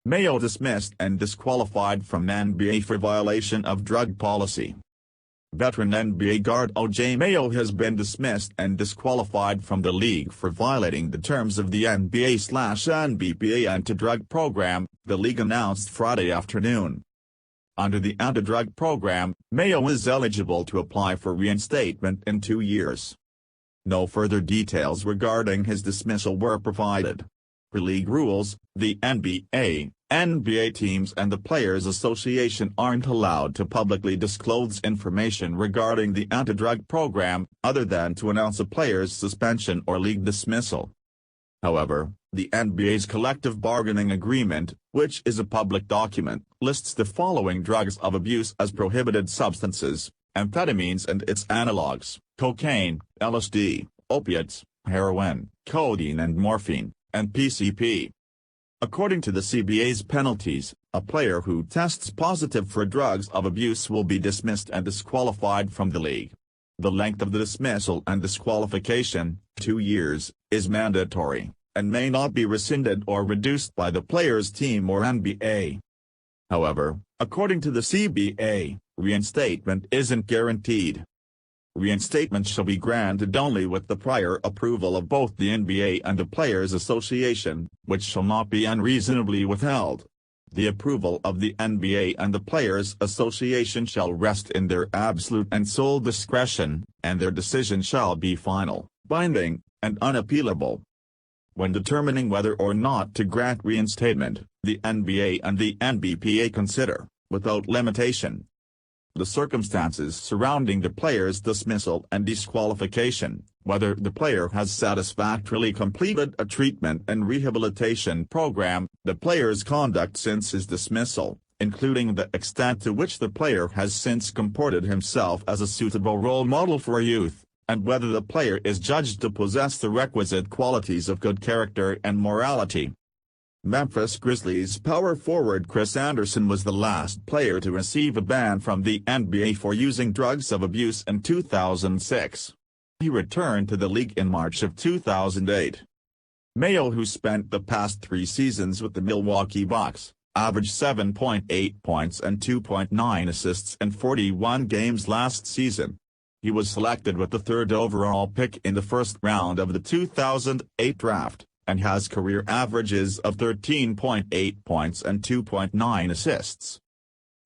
Mayo dismissed and disqualified from NBA for violation of drug policy. Veteran NBA guard O.J. Mayo has been dismissed and disqualified from the league for violating the terms of the NBA/NBPA Anti-Drug Program, the league announced Friday afternoon. Under the anti-drug program, Mayo is eligible to apply for reinstatement in 2 years. No further details regarding his dismissal were provided. Per league rules, the NBA teams and the Players Association aren't allowed to publicly disclose information regarding the anti-drug program, other than to announce a player's suspension or league dismissal. However, the NBA's collective bargaining agreement, which is a public document, lists the following drugs of abuse as prohibited substances: amphetamines and its analogs, cocaine, LSD, opiates, heroin, codeine and morphine, and PCP. According to the CBA's penalties, a player who tests positive for drugs of abuse will be dismissed and disqualified from the league. The length of the dismissal and disqualification, 2 years, is mandatory, and may not be rescinded or reduced by the player's team or NBA. However, according to the CBA, reinstatement isn't guaranteed. Reinstatement shall be granted only with the prior approval of both the NBA and the Players Association, which shall not be unreasonably withheld. The approval of the NBA and the Players Association shall rest in their absolute and sole discretion, and their decision shall be final, binding, and unappealable. When determining whether or not to grant reinstatement, the NBA and the NBPA consider, without limitation, the circumstances surrounding the player's dismissal and disqualification, whether the player has satisfactorily completed a treatment and rehabilitation program, the player's conduct since his dismissal, including the extent to which the player has since comported himself as a suitable role model for youth, and whether the player is judged to possess the requisite qualities of good character and morality. Memphis Grizzlies power forward Chris Andersen was the last player to receive a ban from the NBA for using drugs of abuse in 2006. He returned to the league in March of 2008. Mayo, who spent the past 3 seasons with the Milwaukee Bucks, averaged 7.8 points and 2.9 assists in 41 games last season. He was selected with the 3rd overall pick in the first round of the 2008 draft, and has career averages of 13.8 points and 2.9 assists.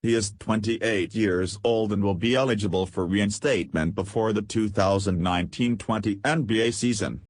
He is 28 years old and will be eligible for reinstatement before the 2019-20 NBA season.